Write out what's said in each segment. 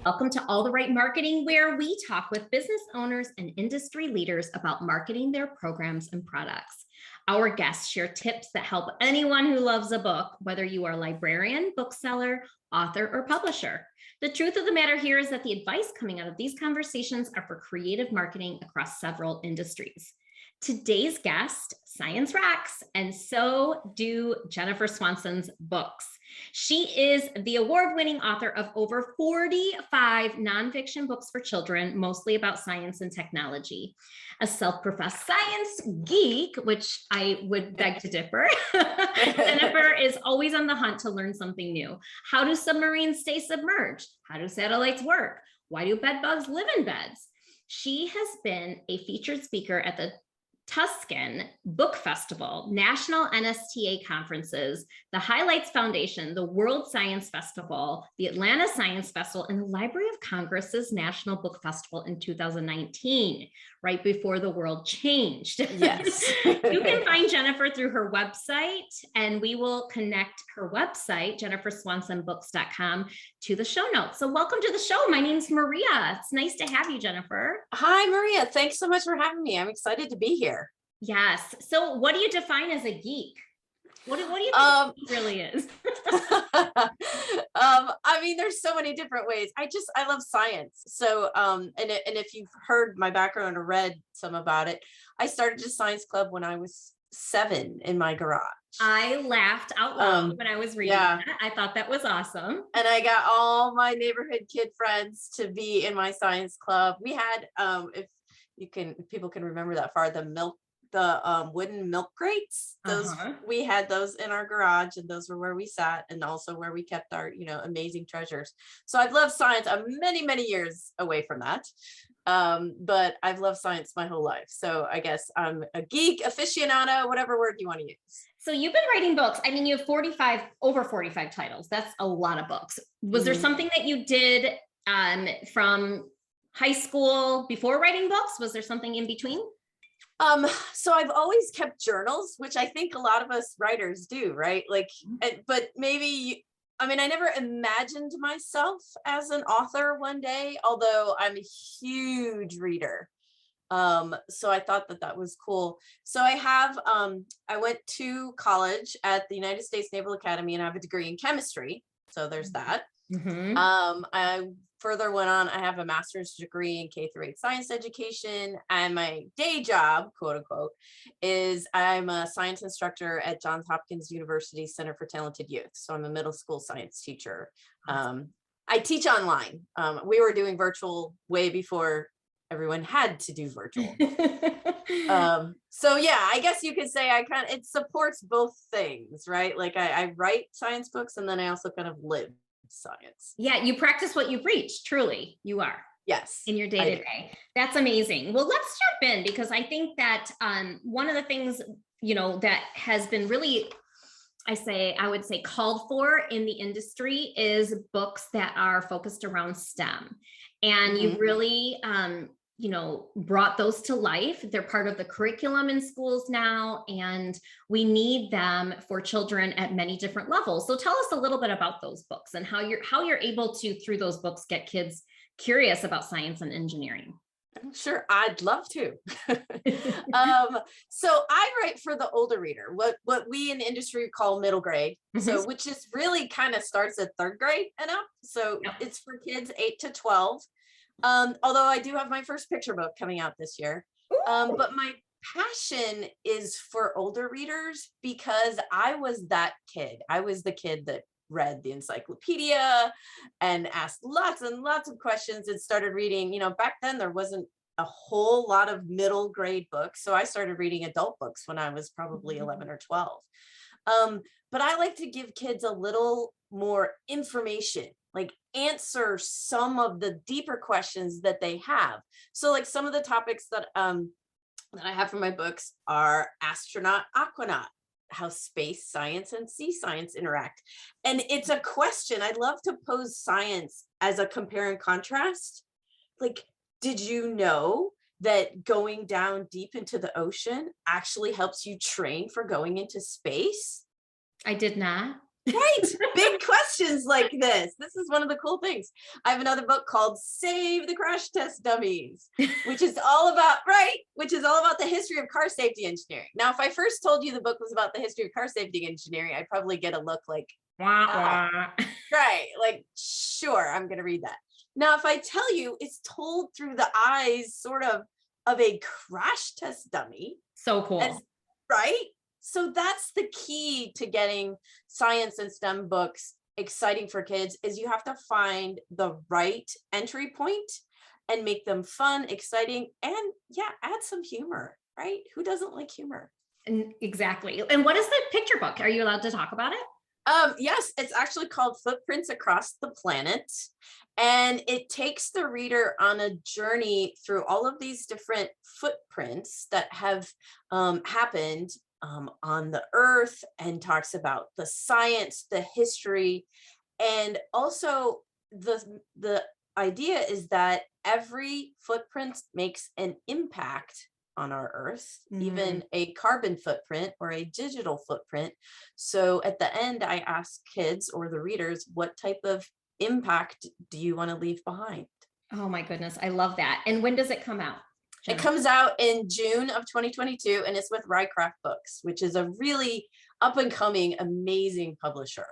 Welcome to All the Right Marketing, where we talk with business owners and industry leaders about marketing their programs and products. Our guests share tips that help anyone who loves a book, whether you are a librarian, bookseller, author, or publisher. The truth of the matter here is that the advice coming out of these conversations are for creative marketing across several industries. Today's guest, science rocks, and so do Jennifer Swanson's books. She is the award-winning author of over 45 nonfiction books for children, mostly about science and technology. A self-professed science geek, which I would beg to differ, Jennifer is always on the hunt to learn something new. How do submarines stay submerged? How do satellites work? Why do bed bugs live in beds? She has been a featured speaker at the Tuscan Book Festival, National NSTA conferences, the Highlights Foundation, the World Science Festival, the Atlanta Science Festival, and the Library of Congress's National Book Festival in 2019, right before the world changed. Yes. You can find Jennifer through her website, and we will connect her website, jenniferswansonbooks.com, to the show notes. So welcome to the show. My name's Maria. It's nice to have you, Jennifer. Hi, Maria. Thanks so much for having me. I'm excited to be here. Yes. So what do you define as a geek? What do you think it really is? I mean, there's so many different ways. I love science. So, and if you've heard my background or read some about it, I started a science club when I was 7 in my garage. I laughed out loud when I was reading that. I thought that was awesome. And I got all my neighborhood kid friends to be in my science club. We had, if people can remember that far, the wooden milk crates. We had those in our garage, and those were where we sat, and also where we kept our, amazing treasures. So I've loved science. I'm many, many years away from that. But I've loved science my whole life. So I guess I'm a geek, aficionado, whatever word you want to use. So you've been writing books. I mean, you have over 45 titles. That's a lot of books. Was there something that you did from high school before writing books? Was there something in between? So I've always kept journals, which I think a lot of us writers do, right? But maybe, I never imagined myself as an author one day, although I'm a huge reader. So I thought that was cool. So I went to college at the United States Naval Academy, and I have a degree in chemistry. So there's that. I further went on, I have a master's degree in K-8 science education, and my day job, quote unquote, is I'm a science instructor at Johns Hopkins University Center for Talented Youth. So I'm a middle school science teacher. I teach online. We were doing virtual way before everyone had to do virtual. So yeah, I guess you could say it supports both things, right? Like I write science books, and then I also kind of live science. Yeah, you practice what you preach. Truly, you are. Yes. In your day-to-day. That's amazing. Well, let's jump in, because I think that one of the things, that has been really, I would say called for in the industry is books that are focused around STEM. And you really, brought those to life. They're part of the curriculum in schools now, and we need them for children at many different levels. So tell us a little bit about those books and how you're able to, through those books, get kids curious about science and engineering. Sure, I'd love to. So I write for the older reader, what we in the industry call middle grade. So which is really kind of starts at 3rd grade and up. So it's for kids 8 to 12. Although I do have my first picture book coming out this year. But my passion is for older readers, because I was that kid. I was the kid that read the encyclopedia and asked lots and lots of questions and started reading. Back then there wasn't a whole lot of middle grade books. So I started reading adult books when I was probably 11 or 12. But I like to give kids a little more information, like answer some of the deeper questions that they have. So like some of the topics that I have for my books are astronaut, aquanaut, how space science and sea science interact. And it's a question. I love to pose science as a compare and contrast. Like, did you know that going down deep into the ocean actually helps you train for going into space? I did not. Right. Big questions like this. This is one of the cool things. I have another book called Save the Crash Test Dummies, which is all about, the history of car safety engineering. Now, if I first told you the book was about the history of car safety engineering, I'd probably get a look like, wah, wah. Right. Like, sure, I'm going to read that. Now, if I tell you it's told through the eyes sort of a crash test dummy. So cool. Right. So that's the key to getting science and STEM books exciting for kids, is you have to find the right entry point and make them fun, exciting, and add some humor, right? Who doesn't like humor? And exactly. And what is the picture book? Are you allowed to talk about it? Yes, it's actually called Footprints Across the Planet. And it takes the reader on a journey through all of these different footprints that have happened on the earth, and talks about the science, the history, and also the idea is that every footprint makes an impact on our earth, even a carbon footprint or a digital footprint. So at the end, I ask kids or the readers, what type of impact do you want to leave behind? Oh my goodness, I love that. And when does it come out? It comes out in June of 2022, and it's with Rycraft Books, which is a really up and coming, amazing publisher.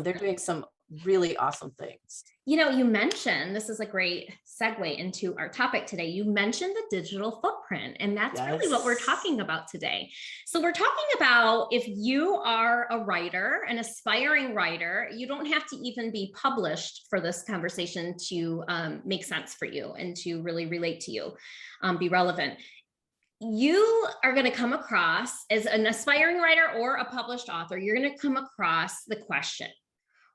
They're doing some really awesome things. You know, you mentioned, this is a great segue into our topic today. You mentioned the digital footprint, and that's really what we're talking about today. So we're talking about, if you are a writer, an aspiring writer, you don't have to even be published for this conversation to make sense for you and to really relate to you, be relevant. You are going to come across, as an aspiring writer or a published author, you're going to come across the question,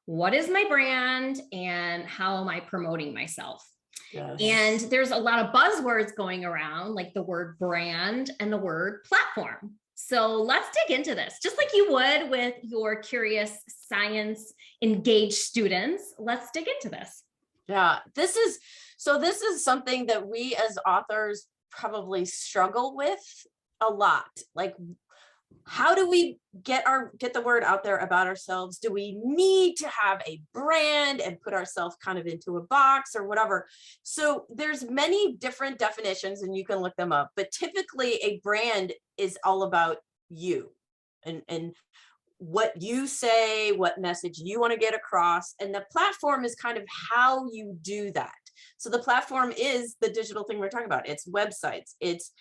what is my brand and how am I promoting myself? Yes. And there's a lot of buzzwords going around, like the word brand and the word platform. So let's dig into this, just like you would with your curious science engaged students. Let's dig into this. Yeah, this is something that we as authors probably struggle with a lot. Like, how do we get the word out there about ourselves? Do we need to have a brand and put ourselves kind of into a box or whatever? So there's many different definitions, and you can look them up, but typically a brand is all about you and what you say, what message you want to get across. And the platform is kind of how you do that. So the platform is the digital thing we're talking about. It's websites, it's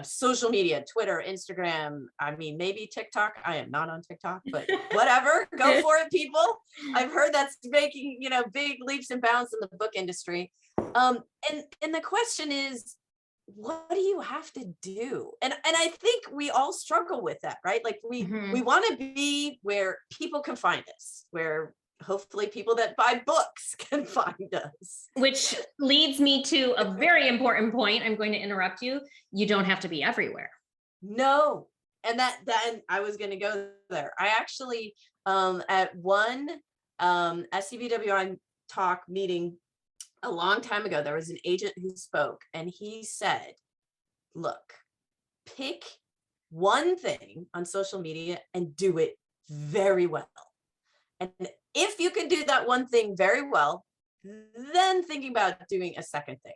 social media, Twitter, Instagram, I mean, maybe TikTok. I am not on TikTok, but whatever, go for it, people. I've heard that's making, big leaps and bounds in the book industry. And the question is, what do you have to do? And I think we all struggle with that, right? Like we want to be where people can find us, where hopefully people that buy books can find us. Which leads me to a very important point. I'm going to interrupt you. You don't have to be everywhere. No. And that I was going to go there. I actually, at one SCBWI talk meeting a long time ago, there was an agent who spoke, and he said, look, pick one thing on social media and do it very well. And if you can do that one thing very well, then thinking about doing a second thing.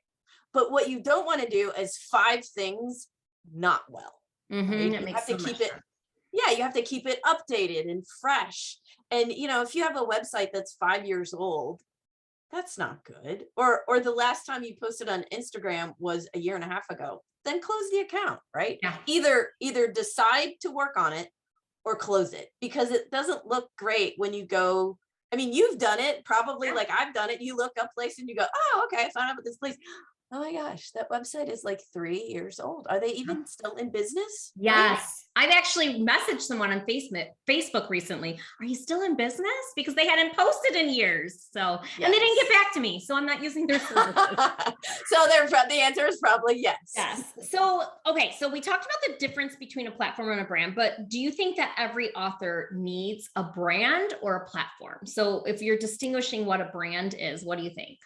But what you don't want to do is 5 things not well. Right? You have to keep it. Yeah, you have to keep it updated and fresh. And if you have a website that's 5 years old, that's not good. Or the last time you posted on Instagram was a year and a half ago, then close the account, right? Yeah. Either decide to work on it or close it, because it doesn't look great when you go. I mean, you've done it probably, like I've done it. You look up place and you go, oh, okay, I found out about this place. Oh my gosh, that website is like 3 years old. Are they even still in business? Yes. I've actually messaged someone on Facebook recently. Are you still in business? Because they hadn't posted in years. So, and they didn't get back to me. So I'm not using their services. So the answer is probably yes. Yes. So, okay. So we talked about the difference between a platform and a brand, but do you think that every author needs a brand or a platform? So if you're distinguishing what a brand is, what do you think?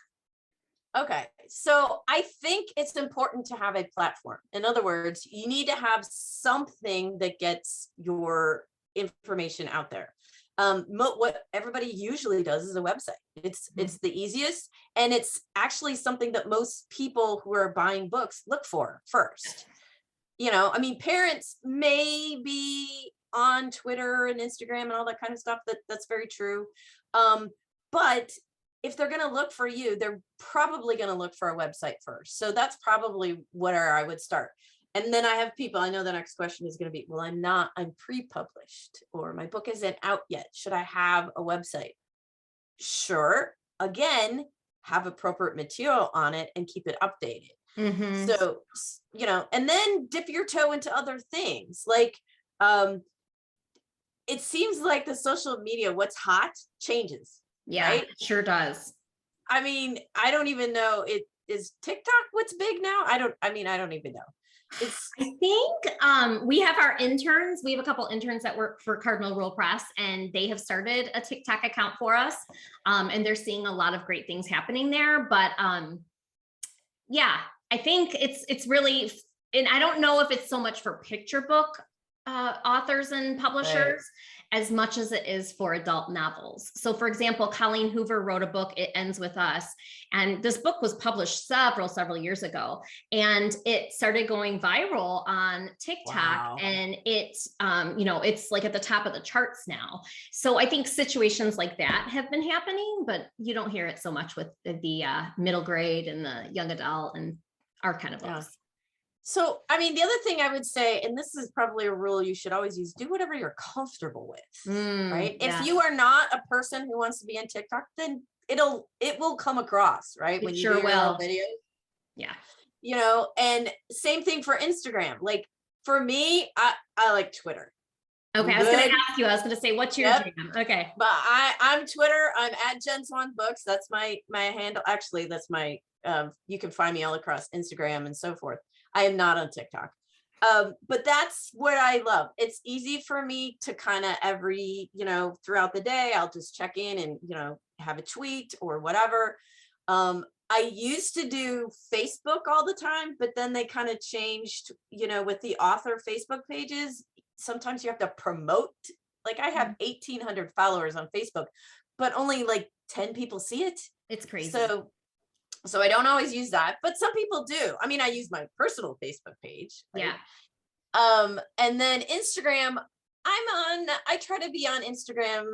Okay, so I think it's important to have a platform. In other words, you need to have something that gets your information out there. what everybody usually does is a website. It's the easiest, and it's actually something that most people who are buying books look for first. I mean, parents may be on Twitter and Instagram and all that kind of stuff. That's very true. But if they're going to look for you, they're probably going to look for a website first. So that's probably where I would start. And then I have people, I know the next question is going to be, well, I'm pre-published, or my book isn't out yet. Should I have a website? Sure. Again, have appropriate material on it and keep it updated. So, and then dip your toe into other things. Like, it seems like the social media, what's hot changes. Yeah, right? It sure does. I mean, I don't even know. Is TikTok what's big now? I don't even know. I think we have our interns. We have a couple interns that work for Cardinal Rule Press, and they have started a TikTok account for us. And they're seeing a lot of great things happening there. But yeah, I think it's really, and I don't know if it's so much for picture book authors and publishers as much as it is for adult novels. So for example, Colleen Hoover wrote a book, It Ends With Us. And this book was published several years ago. And it started going viral on TikTok. Wow. And it's like at the top of the charts now. So I think situations like that have been happening, but you don't hear it so much with the middle grade and the young adult and our kind of books. Yeah. So, I mean, the other thing I would say, and this is probably a rule you should always use, do whatever you're comfortable with, right? Yeah. If you are not a person who wants to be on TikTok, then it will come across, right? When you do your videos. Yeah. And same thing for Instagram. Like for me, I like Twitter. Okay, I was going to ask you. I was going to say, what's your jam? Okay, but I'm Twitter. I'm at Jen Swan Books. That's my handle. Actually, that's my. You can find me all across Instagram and so forth. I am not on TikTok. But that's what I love. It's easy for me to kind of throughout the day, I'll just check in and, have a tweet or whatever. I used to do Facebook all the time, but then they kind of changed, with the author Facebook pages. Sometimes you have to promote. Like I have 1,800 followers on Facebook, but only like 10 people see it. It's crazy. So I don't always use that, but some people do. I mean, I use my personal Facebook page. Right? Yeah. And then Instagram, I try to be on Instagram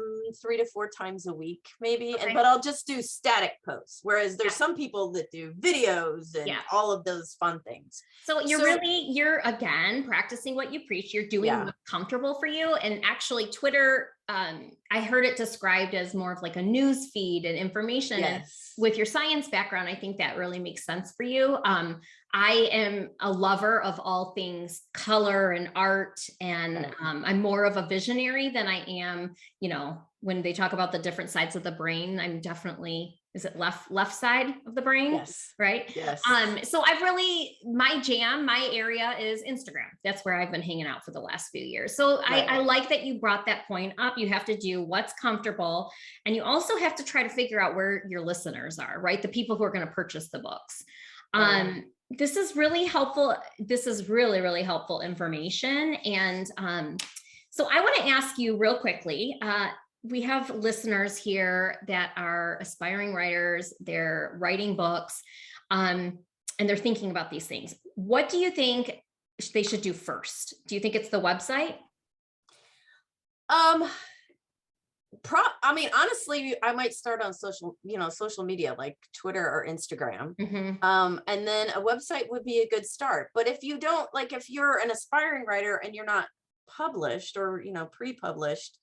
3 to 4 times a week, maybe. Okay. But I'll just do static posts. Whereas there's some people that do videos and all of those fun things. So you're again, practicing what you preach. You're doing what's comfortable for you. And actually Twitter, I heard it described as more of like a news feed and information. Yes. And with your science background, I think that really makes sense for you. I am a lover of all things color and art, and I'm more of a visionary than I am, when they talk about the different sides of the brain. I'm definitely, is it left side of the brain? Yes. Right? Yes. So my area is Instagram. That's where I've been hanging out for the last few years. So I like that you brought that point up. You have to do what's comfortable, and you also have to try to figure out where your listeners are, right? The people who are going to purchase the books. This is really helpful. This is really, really helpful information. And so I want to ask you real quickly, we have listeners here that are aspiring writers, they're writing books, and they're thinking about these things. What do you think they should do first? Do you think it's the website? Honestly, I might start on social media like Twitter or Instagram. Mm-hmm. And then a website would be a good start. But if you don't, if you're an aspiring writer and you're not published or, pre-published,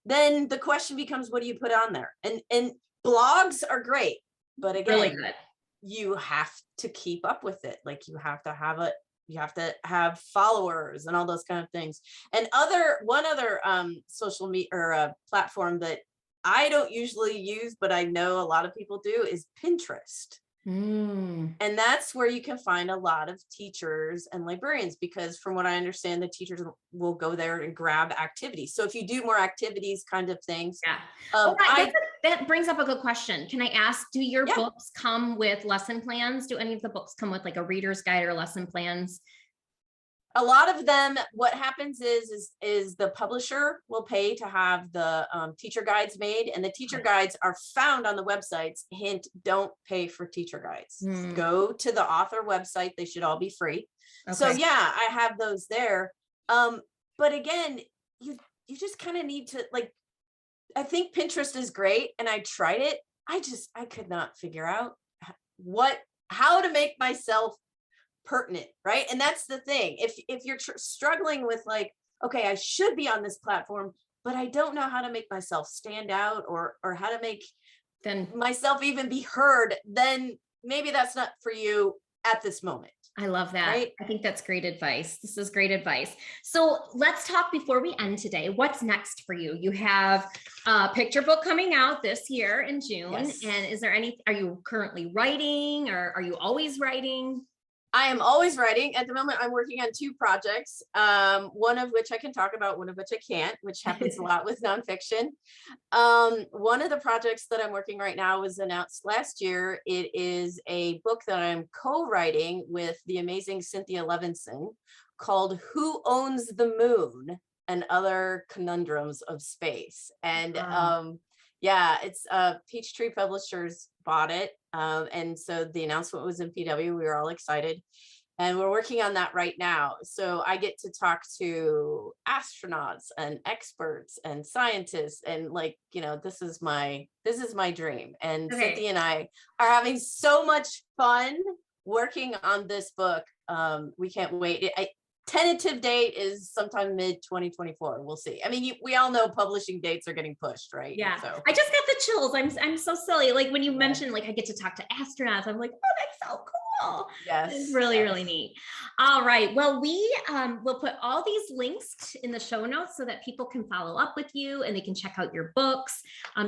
then the question becomes, what do you put on there? And blogs are great, but again, really good. You have to keep up with it. Like you have to have followers and all those kind of things. And one other social media or platform that I don't usually use, but I know a lot of people do, is Pinterest. And that's where you can find a lot of teachers and librarians, because from what I understand, the teachers will go there and grab activities. So if you do more activities kind of things. Yeah. That brings up a good question. Can I ask, do your books come with lesson plans? Do any of the books come with like a reader's guide or lesson plans? A lot of them, what happens is the publisher will pay to have the teacher guides made, and the teacher guides are found on the websites. Hint, don't pay for teacher guides. Go to the author website. They should all be free. Okay. So yeah, I have those there. But again, you just kind of need to, like, I think Pinterest is great, and I tried it. I could not figure out how to make myself pertinent, right? And that's the thing. If you're struggling with, like, okay, I should be on this platform, but I don't know how to make myself stand out or how to make myself even be heard, then maybe that's not for you at this moment. I love that. Right? I think that's great advice. This is great advice. So let's talk before we end today. What's next for you? You have a picture book coming out this year in June. Yes. And are you currently writing, or are you always writing? I am always writing. At the moment, I'm working on 2 projects, one of which I can talk about, one of which I can't, which happens a lot with nonfiction. One of the projects that I'm working right now was announced last year. It is a book that I'm co-writing with the amazing Cynthia Levinson called Who Owns the Moon and Other Conundrums of Space. And yeah, it's Peachtree Publishers bought it. And so the announcement was in PW. We were all excited, and we're working on that right now. So I get to talk to astronauts and experts and scientists, and, like, you know, this is my dream. And okay. Cynthia and I are having so much fun working on this book. We can't wait. Tentative date is sometime mid-2024. We'll see. I mean, we all know publishing dates are getting pushed, right? Yeah. So I just got the chills. I'm so silly. Like, when you mentioned, like, I get to talk to astronauts, I'm like, oh, that's so cool. Yes. It's really, really neat. All right. Well, we will put all these links in the show notes so that people can follow up with you and they can check out your books.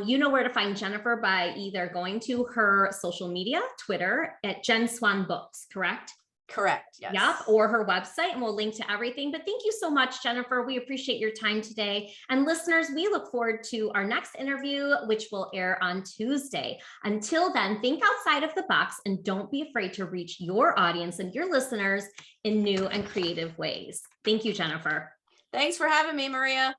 You know where to find Jennifer by either going to her social media, Twitter at Jen Swan Books, correct? Correct. Yes. Yep. Or her website, and we'll link to everything. But thank you so much, Jennifer. We appreciate your time today. And listeners, we look forward to our next interview, which will air on Tuesday. Until then, think outside of the box and don't be afraid to reach your audience and your listeners in new and creative ways. Thank you, Jennifer. Thanks for having me, Maria.